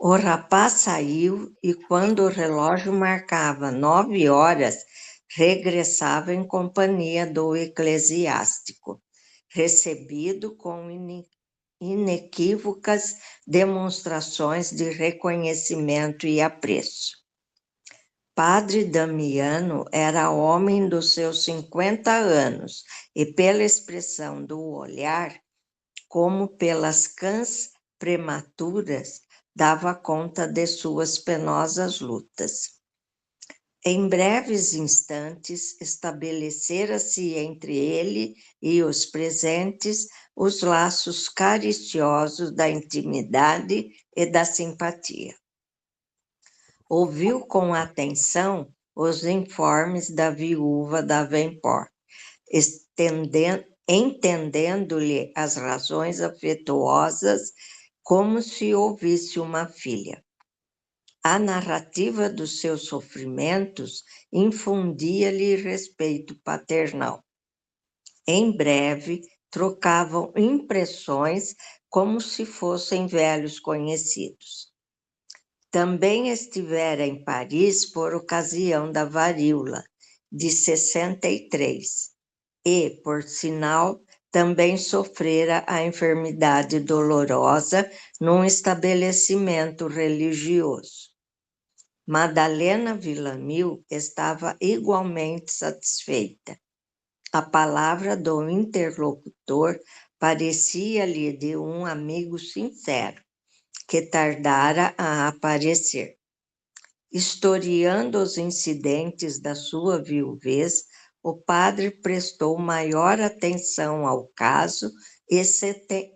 O rapaz saiu e, quando o relógio marcava 9 horas, regressava em companhia do eclesiástico, recebido com inequívocas demonstrações de reconhecimento e apreço. Padre Damiano era homem dos seus 50 anos e, pela expressão do olhar, como pelas cãs prematuras, dava conta de suas penosas lutas. Em breves instantes, estabelecera-se entre ele e os presentes os laços cariciosos da intimidade e da simpatia. Ouviu com atenção os informes da viúva da Avenport, entendendo-lhe as razões afetuosas como se ouvisse uma filha. A narrativa dos seus sofrimentos infundia-lhe respeito paternal. Em breve, trocavam impressões como se fossem velhos conhecidos. Também estivera em Paris por ocasião da varíola, de 63, e, por sinal, também sofrera a enfermidade dolorosa num estabelecimento religioso. Madalena Villamil estava igualmente satisfeita. A palavra do interlocutor parecia-lhe de um amigo sincero, que tardara a aparecer. Historiando os incidentes da sua viuvez, o padre prestou maior atenção ao caso e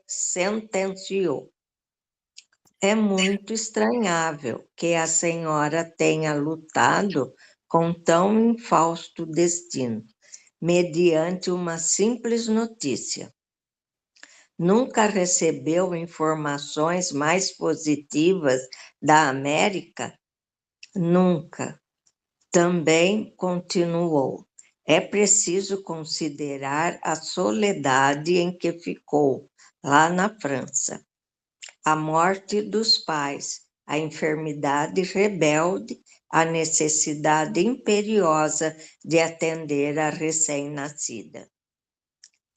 sentenciou: é muito estranhável que a senhora tenha lutado com tão infausto destino, mediante uma simples notícia. Nunca recebeu informações mais positivas da América? Nunca. Também continuou: é preciso considerar a soledade em que ficou, lá na França. A morte dos pais, a enfermidade rebelde, a necessidade imperiosa de atender a recém-nascida.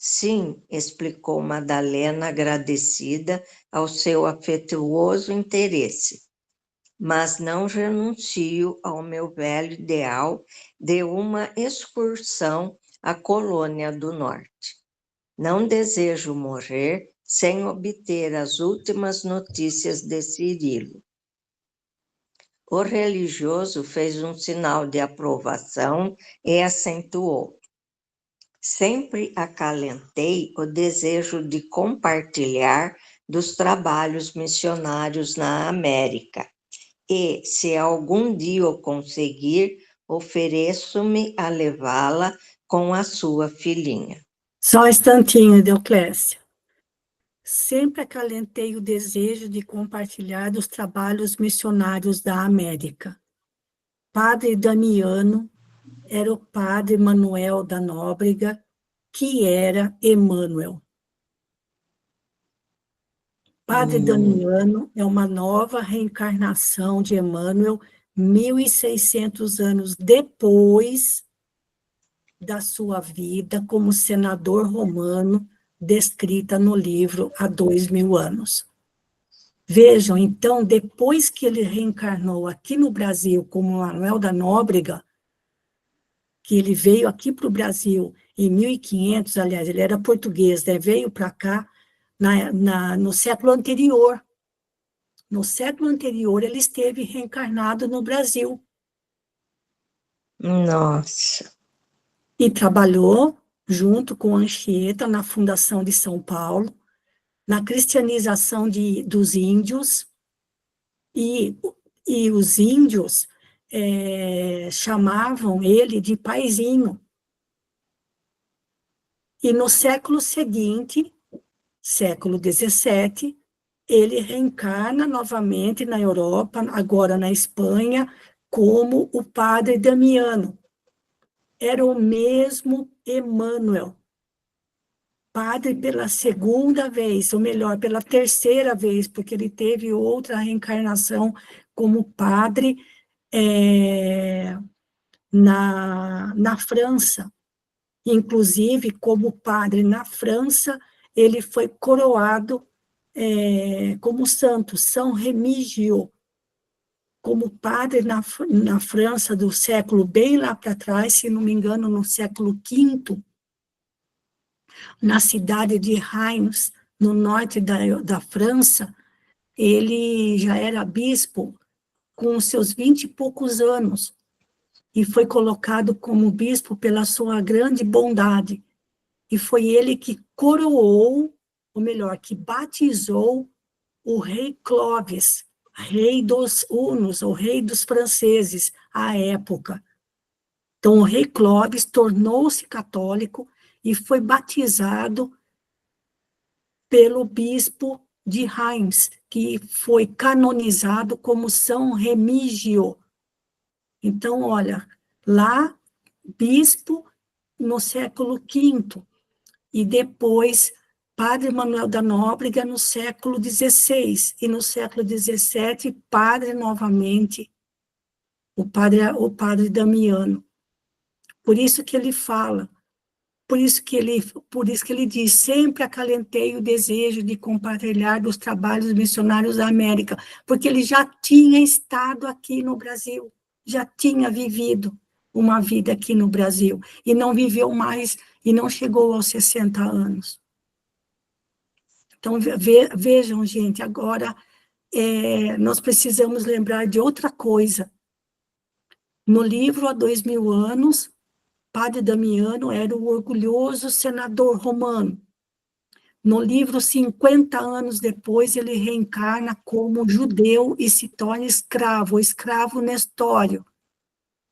Sim, explicou Madalena, agradecida ao seu afetuoso interesse. Mas não renuncio ao meu velho ideal de uma excursão à Colônia do Norte. Não desejo morrer sem obter as últimas notícias de Cirilo. O religioso fez um sinal de aprovação e acentuou: sempre acalentei o desejo de compartilhar dos trabalhos missionários na América. E, se algum dia o conseguir, ofereço-me a levá-la com a sua filhinha. Só um instantinho, Deoclésia. Sempre acalentei o desejo de compartilhar dos trabalhos missionários da América. Padre Damiano era o padre Manuel da Nóbrega, que era Emmanuel. Padre Damiano é uma nova reencarnação de Emmanuel, 1.600 anos depois da sua vida como senador romano, descrita no livro há 2.000 anos. Vejam, então, depois que ele reencarnou aqui no Brasil como Manuel da Nóbrega, que ele veio aqui para o Brasil em 1500, aliás, ele era português, né? Veio para cá no século anterior. No século anterior, ele esteve reencarnado no Brasil. Nossa! E trabalhou junto com Anchieta na fundação de São Paulo, na cristianização dos índios, e os índios chamavam ele de paizinho. E no século seguinte, século XVII, ele reencarna novamente na Europa, agora na Espanha, como o padre Damiano. Era o mesmo Emmanuel, padre pela segunda vez, ou melhor, pela terceira vez, porque ele teve outra reencarnação como padre na França. Inclusive, como padre na França, ele foi coroado como santo, São Remígio, como padre na França do século bem lá para trás, se não me engano, no século V, na cidade de Reims, no norte da França, ele já era bispo com seus 20 e poucos anos, e foi colocado como bispo pela sua grande bondade. E foi ele que coroou, ou melhor, que batizou o rei Clovis, rei dos hunos, ou rei dos franceses, à época. Então, o rei Clovis tornou-se católico e foi batizado pelo bispo de Reims, que foi canonizado como São Remígio. Então, olha, lá, bispo no século V, e depois Padre Manuel da Nóbrega no século XVI, e no século XVII, padre novamente, o padre Damiano. Por isso que ele fala, por isso que ele diz, sempre acalentei o desejo de compartilhar dos trabalhos missionários da América, porque ele já tinha estado aqui no Brasil, já tinha vivido uma vida aqui no Brasil, e não viveu mais, e não chegou aos 60 anos. Então, vejam, gente, agora nós precisamos lembrar de outra coisa. No livro Há 2.000 anos, Padre Damiano era o orgulhoso senador romano. No livro, 50 anos depois, ele reencarna como judeu e se torna escravo, o escravo Nestório,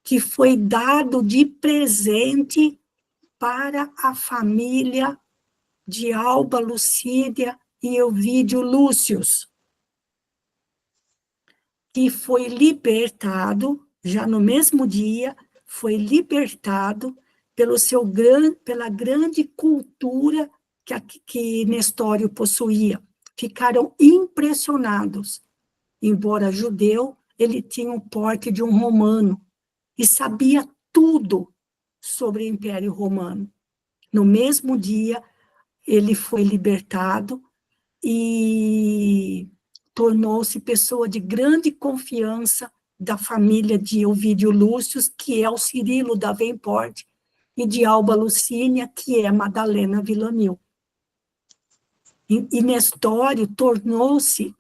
que foi dado de presente para a família de Alba Lucídia e Ovídio Lúcius, que foi libertado, já no mesmo dia, foi libertado pela grande cultura que Nestório possuía. Ficaram impressionados. Embora judeu, ele tinha o porte de um romano e sabia tudo sobre o Império Romano. No mesmo dia, ele foi libertado e tornou-se pessoa de grande confiança da família de Ovídio Lúcio, que é o Cirilo da Davenport, e de Alba Lucínia, que é Madalena Villamil. E Nestório tornou-se,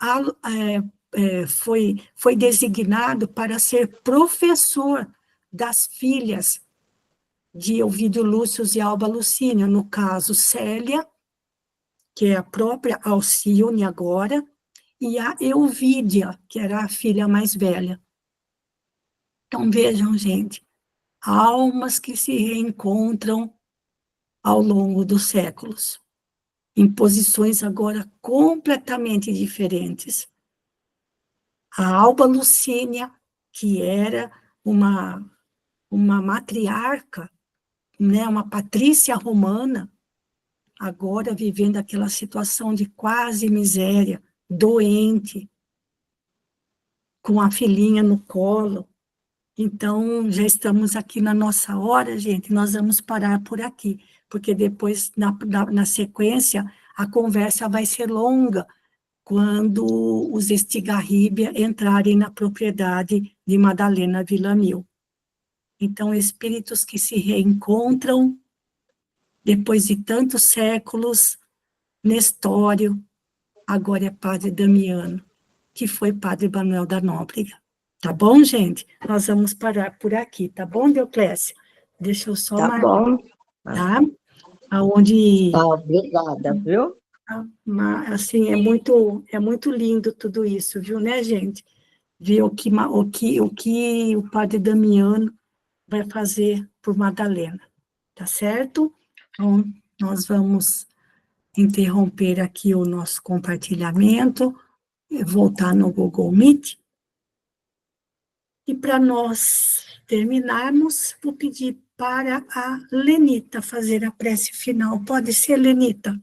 foi designado para ser professor das filhas de Ovídio Lúcio e Alba Lucínia, no caso, Célia, que é a própria Alcione agora, e a Euvídia, que era a filha mais velha. Então, vejam, gente, almas que se reencontram ao longo dos séculos, em posições agora completamente diferentes. A Alba Lucínia, que era uma matriarca, né, uma patrícia romana, agora vivendo aquela situação de quase miséria, doente, com a filhinha no colo. Então, já estamos aqui na nossa hora, gente, nós vamos parar por aqui, porque depois, na sequência, a conversa vai ser longa, quando os Estigarribia entrarem na propriedade de Madalena Villamil. Então, espíritos que se reencontram, depois de tantos séculos, Nestório, agora é Padre Damiano, que foi Padre Manuel da Nóbrega. Tá bom, gente? Nós vamos parar por aqui, tá bom, Deoclésia? Deixa eu só Tá marcar, bom. tá? Aonde, Tá, obrigada, viu? assim, é muito lindo tudo isso, viu, né, gente? Ver o que o Padre Damiano vai fazer por Madalena, tá certo? Então, nós vamos interromper aqui o nosso compartilhamento, voltar no Google Meet, e para nós terminarmos, vou pedir para a Lenita fazer a prece final. Pode ser, Lenita?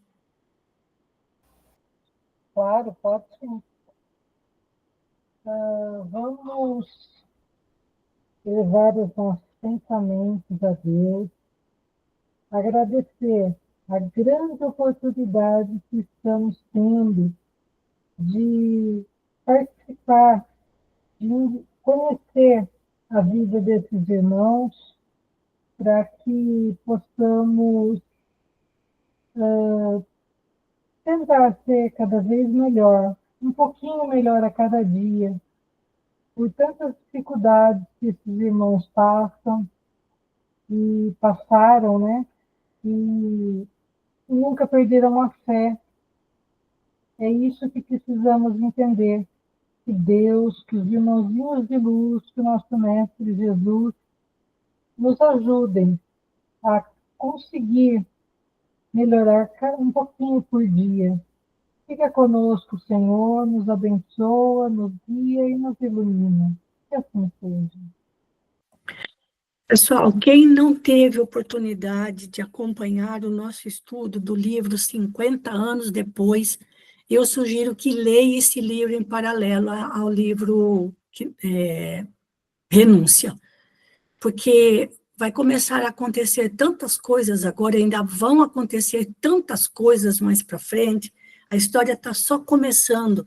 Claro, pode sim. Vamos elevar os nossos pensamentos a Deus, agradecer a grande oportunidade que estamos tendo de participar, de conhecer a vida desses irmãos, para que possamos tentar ser cada vez melhor, um pouquinho melhor a cada dia, por tantas dificuldades que esses irmãos passam e passaram, né? E nunca perderam a fé. É isso que precisamos entender, que Deus, que os irmãozinhos de luz, que o nosso Mestre Jesus nos ajudem a conseguir melhorar um pouquinho por dia. Fica conosco, Senhor, nos abençoa, nos guia e nos ilumina. Que assim seja. Pessoal, quem não teve oportunidade de acompanhar o nosso estudo do livro 50 anos depois, eu sugiro que leia esse livro em paralelo ao livro Renúncia, porque vai começar a acontecer tantas coisas agora, ainda vão acontecer tantas coisas mais para frente, a história está só começando,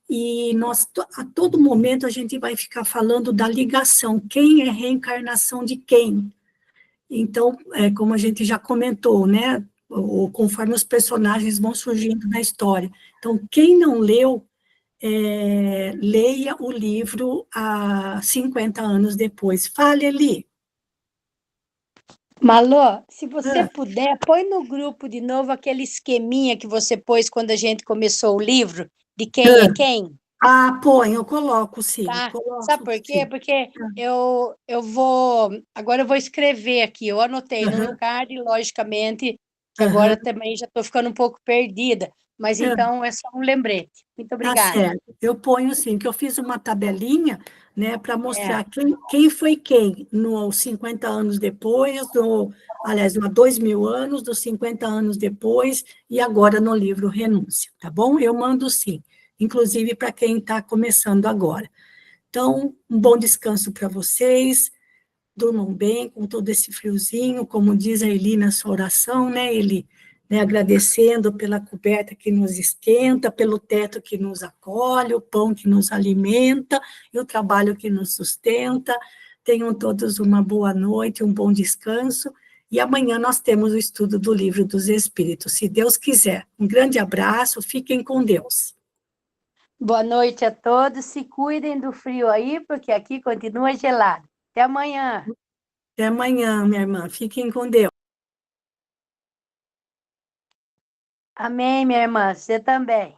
e nós, a todo momento, a gente vai ficar falando da ligação, quem é reencarnação de quem. Então, como a gente já comentou, né, ou conforme os personagens vão surgindo na história. Então, quem não leu, leia o livro há 50 anos depois. Fale, Eli. Malô, se você puder, põe no grupo de novo aquele esqueminha que você pôs quando a gente começou o livro, de quem é quem. Põe, eu coloco, sim. Tá? Coloco, Sabe por quê? sim. Porque agora eu vou escrever aqui, eu anotei no card, logicamente, que agora também já estou ficando um pouco perdida, mas então é só um lembrete. Muito obrigada. Tá certo. Eu ponho sim, que eu fiz uma tabelinha, né, para mostrar quem foi quem, nos 50 anos depois, aliás, há 2.000 anos, dos 50 anos depois, e agora no livro Renúncia, tá bom? Eu mando sim, inclusive para quem está começando agora. Então, um bom descanso para vocês, durmam bem com todo esse friozinho, como diz a Eli na sua oração, né, Eli? né, agradecendo pela coberta que nos esquenta, pelo teto que nos acolhe, o pão que nos alimenta e o trabalho que nos sustenta. Tenham todos uma boa noite, um bom descanso, e amanhã nós temos o estudo do Livro dos Espíritos, se Deus quiser. Um grande abraço, fiquem com Deus. Boa noite a todos, se cuidem do frio aí, porque aqui continua gelado. Até amanhã. Até amanhã, minha irmã, fiquem com Deus. Amém, minha irmã, você também.